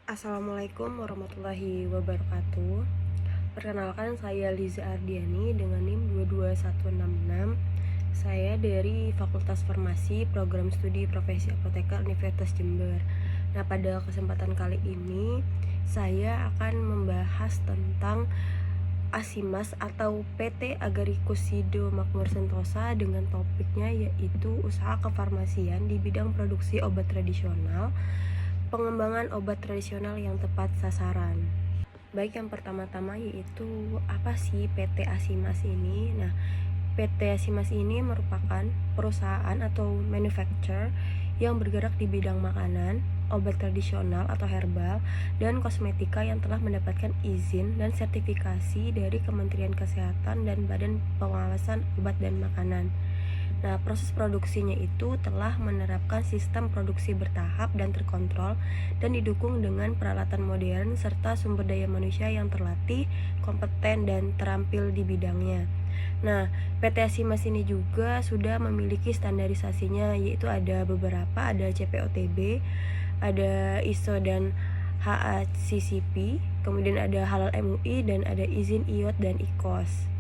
Assalamualaikum warahmatullahi wabarakatuh. Perkenalkan, saya Liza Ardiani dengan NIM 22166. Saya dari Fakultas Farmasi Program Studi Profesi Apoteker Universitas Jember. Nah, pada kesempatan kali ini saya akan membahas tentang Asimas atau PT Agaricus Sido Makmur Sentosa dengan topiknya yaitu usaha kefarmasian di bidang produksi obat tradisional, pengembangan obat tradisional yang tepat sasaran. Baik, yang pertama-tama yaitu apa sih PT Asimas ini? Nah, PT Asimas ini merupakan perusahaan atau manufacturer yang bergerak di bidang makanan, obat tradisional atau herbal, dan kosmetika yang telah mendapatkan izin dan sertifikasi dari Kementerian Kesehatan dan Badan Pengawasan Obat dan Makanan. Nah, proses produksinya itu telah menerapkan sistem produksi bertahap dan terkontrol dan didukung dengan peralatan modern serta sumber daya manusia yang terlatih, kompeten, dan terampil di bidangnya. Nah, PT Asimas ini juga sudah memiliki standarisasinya, yaitu ada beberapa, ada CPOTB, ada ISO dan HACCP, kemudian ada Halal MUI, dan ada izin IOT dan IQOS.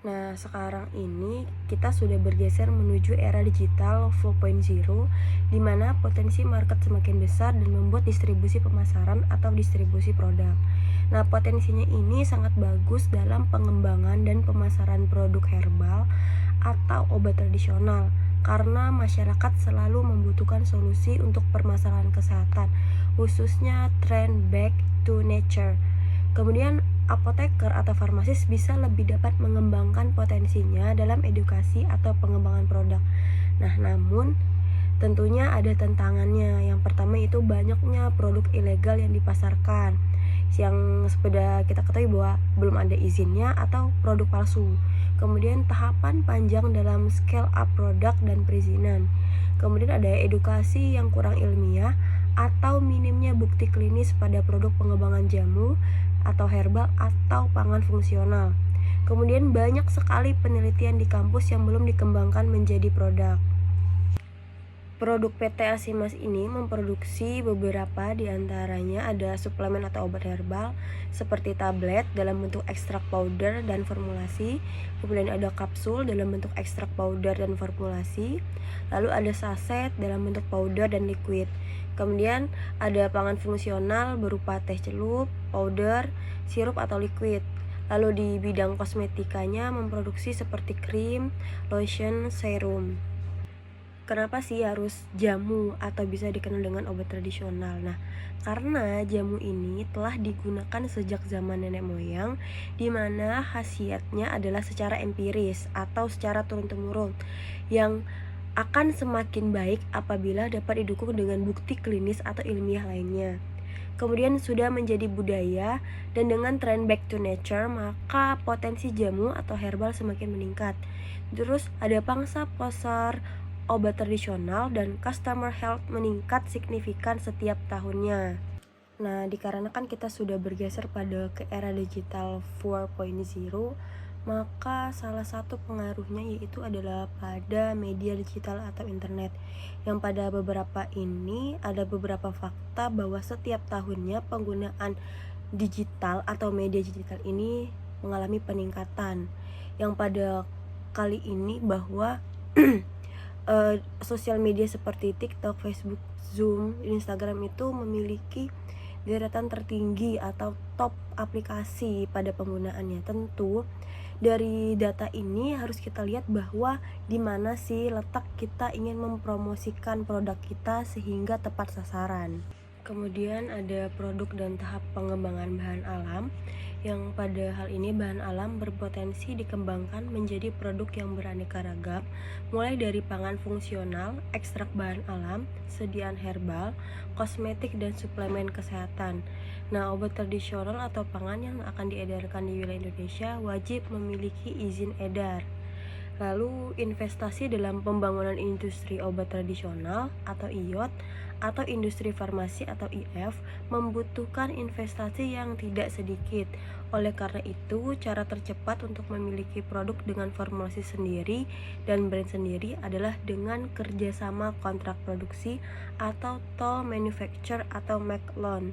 Nah, sekarang ini kita sudah bergeser menuju era digital 4.0, di mana potensi market semakin besar dan membuat distribusi pemasaran atau distribusi produk. Nah, potensinya ini sangat bagus dalam pengembangan dan pemasaran produk herbal atau obat tradisional, karena masyarakat selalu membutuhkan solusi untuk permasalahan kesehatan, khususnya trend back to nature. Kemudian apoteker atau farmasis bisa lebih dapat mengembangkan potensinya dalam edukasi atau pengembangan produk. Nah, namun tentunya ada tantangannya. Yang pertama itu banyaknya produk ilegal yang dipasarkan, yang sepeda kita ketahui bahwa belum ada izinnya atau produk palsu. Kemudian tahapan panjang dalam scale up produk dan perizinan. Kemudian ada edukasi yang kurang ilmiah atau minimnya bukti klinis pada produk pengembangan jamu atau herbal atau pangan fungsional. Kemudian banyak sekali penelitian di kampus yang belum dikembangkan menjadi produk. Produk PT Asimas ini memproduksi beberapa, diantaranya ada suplemen atau obat herbal seperti tablet dalam bentuk ekstrak powder dan formulasi, kemudian ada kapsul dalam bentuk ekstrak powder dan formulasi, lalu ada saset dalam bentuk powder dan liquid. Kemudian ada pangan fungsional berupa teh celup, powder, sirup atau liquid. Lalu di bidang kosmetikanya memproduksi seperti krim, lotion, serum. Kenapa sih harus jamu atau bisa dikenal dengan obat tradisional? Nah, karena jamu ini telah digunakan sejak zaman nenek moyang, di mana khasiatnya adalah secara empiris atau secara turun-temurun, yang akan semakin baik apabila dapat didukung dengan bukti klinis atau ilmiah lainnya. Kemudian sudah menjadi budaya, dan dengan tren back to nature, maka potensi jamu atau herbal semakin meningkat. Terus ada pangsa pasar obat tradisional dan customer health meningkat signifikan setiap tahunnya. Nah, dikarenakan kita sudah bergeser pada ke era digital 4.0, maka salah satu pengaruhnya yaitu adalah pada media digital atau internet, yang pada beberapa ini ada beberapa fakta bahwa setiap tahunnya penggunaan digital atau media digital ini mengalami peningkatan, yang pada kali ini bahwa sosial media seperti TikTok, Facebook, Zoom, Instagram itu memiliki deretan tertinggi atau top aplikasi pada penggunaannya. Tentu dari data ini harus kita lihat bahwa di mana sih letak kita ingin mempromosikan produk kita sehingga tepat sasaran. Kemudian ada produk dan tahap pengembangan bahan alam, yang pada hal ini bahan alam berpotensi dikembangkan menjadi produk yang beraneka ragam, mulai dari pangan fungsional, ekstrak bahan alam, sediaan herbal, kosmetik, dan suplemen kesehatan. Nah, obat tradisional atau pangan yang akan diedarkan di wilayah Indonesia wajib memiliki izin edar. Lalu investasi dalam pembangunan industri obat tradisional atau IOT atau industri farmasi atau IF membutuhkan investasi yang tidak sedikit. Oleh karena itu, cara tercepat untuk memiliki produk dengan formulasi sendiri dan brand sendiri adalah dengan kerjasama kontrak produksi atau toll manufacture atau make loan.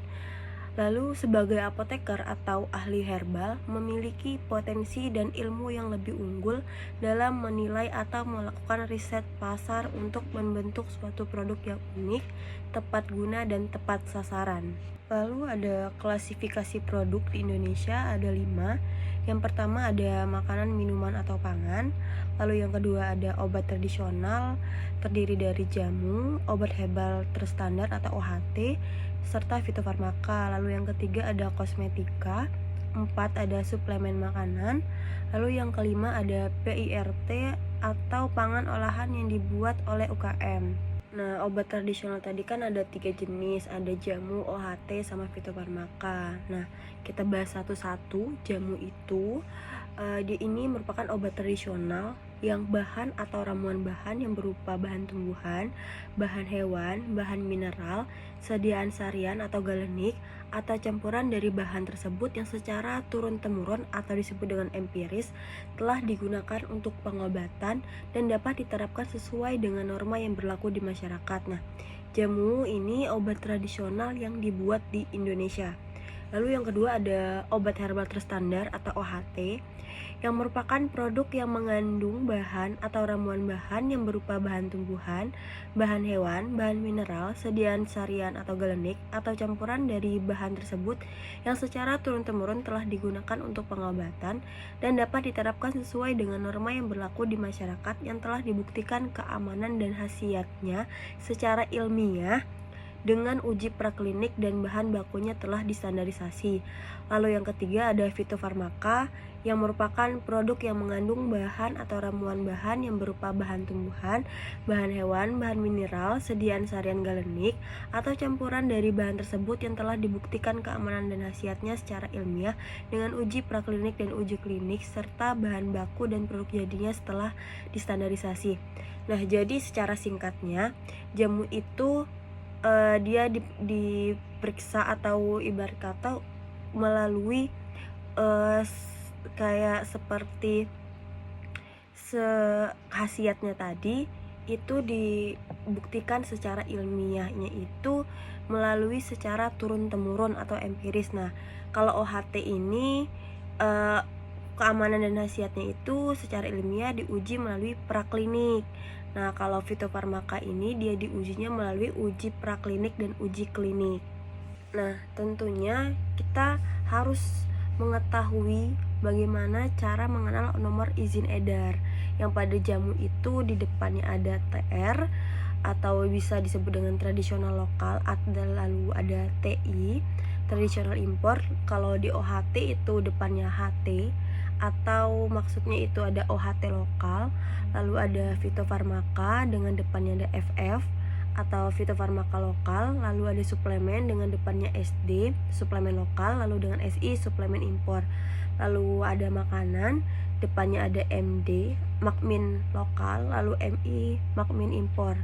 Lalu sebagai apoteker atau ahli herbal memiliki potensi dan ilmu yang lebih unggul dalam menilai atau melakukan riset pasar untuk membentuk suatu produk yang unik, tepat guna dan tepat sasaran. Lalu ada klasifikasi produk di Indonesia ada 5. Yang pertama ada makanan, minuman atau pangan. Lalu yang kedua ada obat tradisional terdiri dari jamu, obat herbal terstandar atau OHT, serta fitofarmaka. Lalu yang ketiga ada kosmetika. 4 ada suplemen makanan. Lalu yang kelima ada PIRT atau pangan olahan yang dibuat oleh UKM. Nah, obat tradisional tadi kan ada 3 jenis, ada jamu, OHT, sama fitofarmaka. Nah, kita bahas satu-satu. Jamu itu dia ini merupakan obat tradisional yang bahan atau ramuan bahan yang berupa bahan tumbuhan, bahan hewan, bahan mineral, sediaan sarian atau galenik, atau campuran dari bahan tersebut yang secara turun-temurun atau disebut dengan empiris telah digunakan untuk pengobatan dan dapat diterapkan sesuai dengan norma yang berlaku di masyarakat. Nah, jamu ini obat tradisional yang dibuat di Indonesia. Lalu yang kedua ada obat herbal terstandar atau OHT yang merupakan produk yang mengandung bahan atau ramuan bahan yang berupa bahan tumbuhan, bahan hewan, bahan mineral, sediaan sarian atau galenik, atau campuran dari bahan tersebut yang secara turun-temurun telah digunakan untuk pengobatan dan dapat diterapkan sesuai dengan norma yang berlaku di masyarakat yang telah dibuktikan keamanan dan khasiatnya secara ilmiah dengan uji praklinik dan bahan bakunya telah distandarisasi. Lalu yang ketiga ada fitofarmaka yang merupakan produk yang mengandung bahan atau ramuan bahan yang berupa bahan tumbuhan, bahan hewan, bahan mineral, sediaan sarian galenik, atau campuran dari bahan tersebut yang telah dibuktikan keamanan dan khasiatnya secara ilmiah dengan uji praklinik dan uji klinik serta bahan baku dan produk jadinya setelah distandarisasi. Nah, jadi secara singkatnya jamu itu dia diperiksa atau ibarat kata melalui kayak seperti khasiatnya tadi itu dibuktikan secara ilmiahnya itu melalui secara turun-temurun atau empiris. Nah, kalau OHT ini keamanan dan khasiatnya itu secara ilmiah diuji melalui praklinik. Nah, kalau fitofarmaka ini dia diujinya melalui uji praklinik dan uji klinik. Nah, tentunya kita harus mengetahui bagaimana cara mengenal nomor izin edar. Yang pada jamu itu di depannya ada TR atau bisa disebut dengan tradisional lokal, lalu ada TI, tradisional import. Kalau di OHT itu depannya HT atau maksudnya itu ada OHT lokal, lalu ada fitofarmaka dengan depannya ada FF atau fitofarmaka lokal, lalu ada suplemen dengan depannya SD, suplemen lokal, lalu dengan SI, suplemen impor. Lalu ada makanan, depannya ada MD, makmin lokal, lalu MI, makmin impor.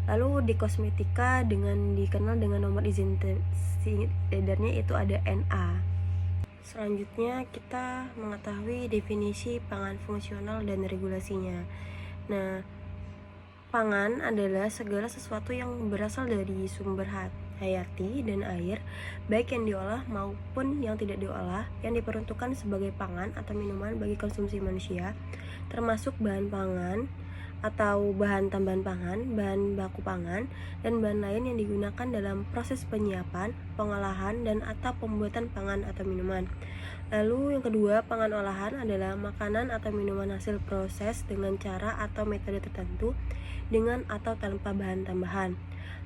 Lalu di kosmetika dikenal dengan nomor izin edarnya itu ada NA. Selanjutnya kita mengetahui definisi pangan fungsional dan regulasinya. Nah, pangan adalah segala sesuatu yang berasal dari sumber hayati dan air, baik yang diolah maupun yang tidak diolah, yang diperuntukkan sebagai pangan atau minuman bagi konsumsi manusia, termasuk bahan pangan atau bahan tambahan pangan, bahan baku pangan, dan bahan lain yang digunakan dalam proses penyiapan, pengolahan, dan atau pembuatan pangan atau minuman. Lalu yang kedua, pangan olahan adalah makanan atau minuman hasil proses dengan cara atau metode tertentu dengan atau tanpa bahan tambahan.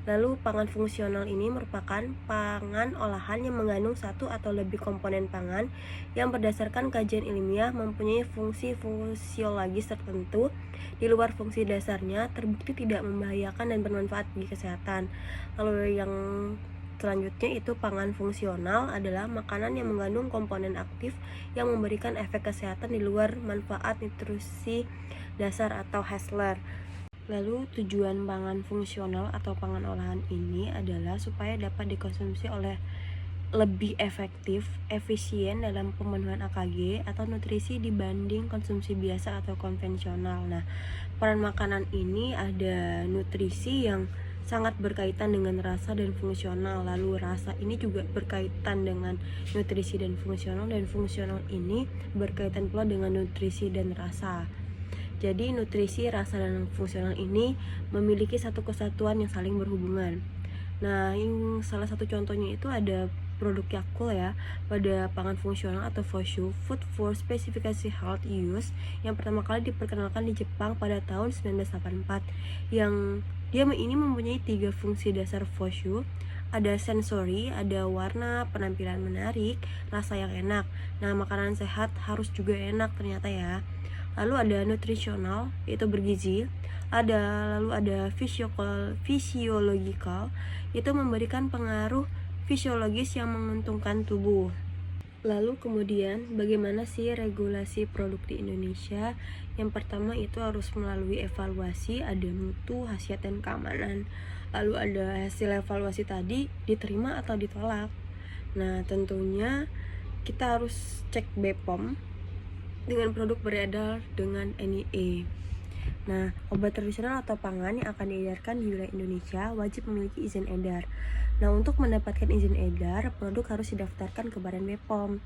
Lalu pangan fungsional ini merupakan pangan olahan yang mengandung satu atau lebih komponen pangan yang berdasarkan kajian ilmiah mempunyai fungsi fisiologis tertentu di luar fungsi dasarnya, terbukti tidak membahayakan dan bermanfaat bagi kesehatan. Lalu yang Selanjutnya itu pangan fungsional adalah makanan yang mengandung komponen aktif yang memberikan efek kesehatan di luar manfaat nutrisi dasar atau Hassler. Lalu tujuan pangan fungsional atau pangan olahan ini adalah supaya dapat dikonsumsi oleh lebih efektif, efisien dalam pemenuhan AKG atau nutrisi dibanding konsumsi biasa atau konvensional. Nah, peran makanan ini ada nutrisi yang sangat berkaitan dengan rasa dan fungsional. Lalu rasa ini juga berkaitan dengan nutrisi dan fungsional ini berkaitan pula dengan nutrisi dan rasa. Jadi nutrisi, rasa, dan fungsional ini memiliki satu kesatuan yang saling berhubungan. Nah, yang salah satu contohnya itu ada produk Yakult ya, pada pangan fungsional atau FOSHU, Food for Specific Health Use, yang pertama kali diperkenalkan di Jepang pada tahun 1984. Yang dia ini mempunyai 3 fungsi dasar FOSHU. Ada sensori, ada warna, penampilan menarik, rasa yang enak. Nah, makanan sehat harus juga enak ternyata ya. Lalu ada nutrisional, yaitu bergizi. Lalu ada fisiologikal, itu memberikan pengaruh fisiologis yang menguntungkan tubuh. Lalu kemudian bagaimana sih regulasi produk di Indonesia? Yang pertama itu harus melalui evaluasi, ada mutu, khasiat, dan keamanan. Lalu ada hasil evaluasi tadi diterima atau ditolak. Nah, tentunya kita harus cek BPOM dengan produk beredar dengan NIE. Nah, obat tradisional atau pangan yang akan diedarkan di wilayah Indonesia wajib memiliki izin edar. Nah, untuk mendapatkan izin edar, produk harus didaftarkan ke Badan BPOM.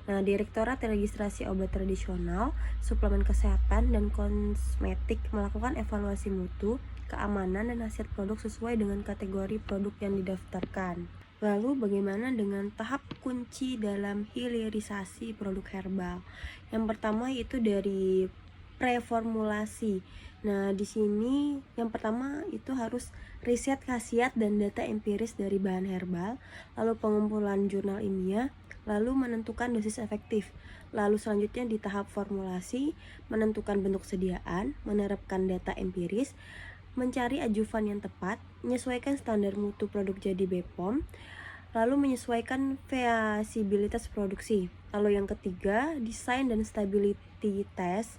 Nah, Direktorat Registrasi Obat Tradisional, Suplemen Kesehatan, dan Kosmetik melakukan evaluasi mutu, keamanan, dan hasil produk sesuai dengan kategori produk yang didaftarkan. Lalu bagaimana dengan tahap kunci dalam hilirisasi produk herbal? Yang pertama itu dari preformulasi. Nah, di sini yang pertama itu harus riset khasiat dan data empiris dari bahan herbal, lalu pengumpulan jurnal ilmiah, lalu menentukan dosis efektif. Lalu selanjutnya di tahap formulasi, menentukan bentuk sediaan, menerapkan data empiris, mencari ajuvan yang tepat, menyesuaikan standar mutu produk jadi BPOM, lalu menyesuaikan feasibilitas produksi. Lalu yang ketiga, desain dan stability test,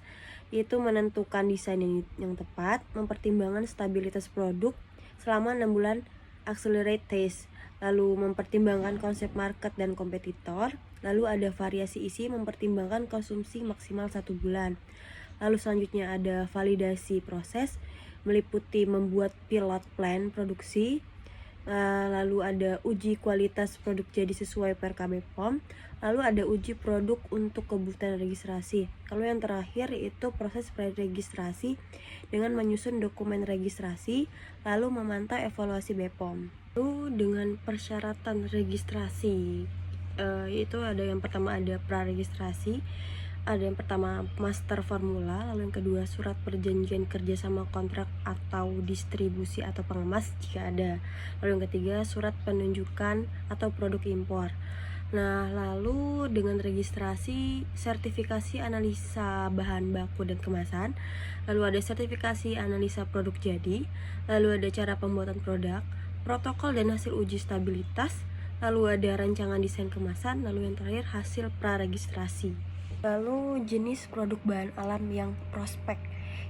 yaitu menentukan desain yang tepat, mempertimbangkan stabilitas produk selama 6 bulan accelerate test, lalu mempertimbangkan konsep market dan kompetitor, lalu ada variasi isi, mempertimbangkan konsumsi maksimal 1 bulan. Lalu selanjutnya ada validasi proses, meliputi membuat pilot plan produksi, lalu ada uji kualitas produk jadi sesuai PRK BPOM, lalu ada uji produk untuk kebutuhan registrasi. Kalau yang terakhir itu proses pre-registrasi dengan menyusun dokumen registrasi, lalu memantau evaluasi BPOM. Lalu dengan persyaratan registrasi, itu ada yang pertama ada pra-registrasi, ada yang pertama master formula, lalu yang kedua surat perjanjian kerjasama kontrak atau distribusi atau pengemas jika ada, lalu yang ketiga surat penunjukan atau produk impor. Nah, lalu dengan registrasi, sertifikasi analisa bahan baku dan kemasan, lalu ada sertifikasi analisa produk jadi, lalu ada cara pembuatan produk, protokol dan hasil uji stabilitas, lalu ada rancangan desain kemasan, lalu yang terakhir hasil praregistrasi. Lalu jenis produk bahan alam yang prospek.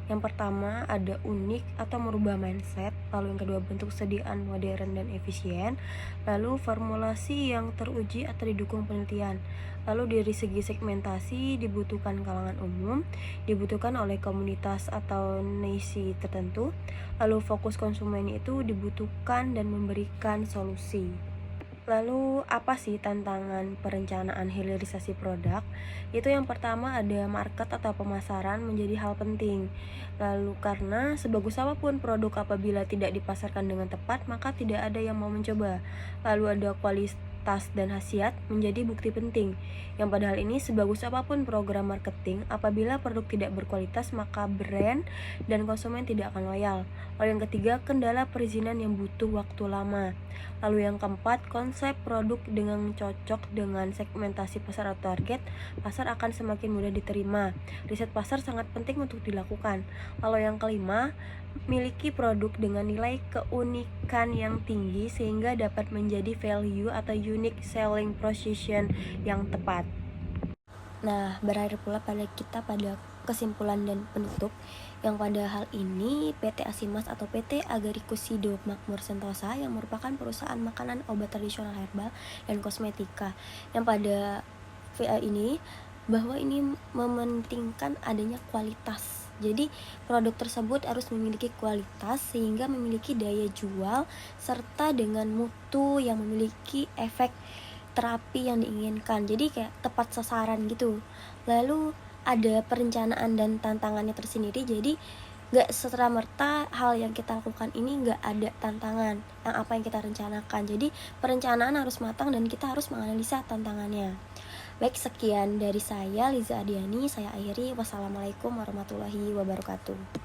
Yang pertama ada unik atau merubah mindset, lalu yang kedua bentuk sediaan modern dan efisien, lalu formulasi yang teruji atau didukung penelitian. Lalu dari segi segmentasi dibutuhkan kalangan umum, dibutuhkan oleh komunitas atau niche tertentu, lalu fokus konsumen itu dibutuhkan dan memberikan solusi. Lalu apa sih tantangan perencanaan hilirisasi produk? Itu yang pertama ada market atau pemasaran menjadi hal penting. Lalu karena sebagus apapun produk apabila tidak dipasarkan dengan tepat, maka tidak ada yang mau mencoba. Lalu ada kualitas dan khasiat menjadi bukti penting. Yang padahal ini sebagus apapun program marketing, apabila produk tidak berkualitas maka brand dan konsumen tidak akan loyal. Lalu yang ketiga, kendala perizinan yang butuh waktu lama. Lalu yang keempat, konsep produk dengan cocok dengan segmentasi pasar atau target pasar akan semakin mudah diterima. Riset pasar sangat penting untuk dilakukan. Lalu yang kelima, memiliki produk dengan nilai keunikan yang tinggi sehingga dapat menjadi value atau unique selling proposition yang tepat. Nah, berakhir pula pada kesimpulan dan penutup yang pada hal ini PT Asimas atau PT Agaricus Sido Makmur Sentosa yang merupakan perusahaan makanan, obat tradisional herbal dan kosmetika yang pada VA ini bahwa ini mementingkan adanya kualitas. Jadi produk tersebut harus memiliki kualitas sehingga memiliki daya jual serta dengan mutu yang memiliki efek terapi yang diinginkan, jadi kayak tepat sasaran gitu. Lalu ada perencanaan dan tantangannya tersendiri, jadi gak serta-merta hal yang kita lakukan ini gak ada tantangan yang apa yang kita rencanakan. Jadi perencanaan harus matang dan kita harus menganalisa tantangannya. Baik, sekian dari saya Liza Ardiani, saya akhiri. Wassalamualaikum warahmatullahi wabarakatuh.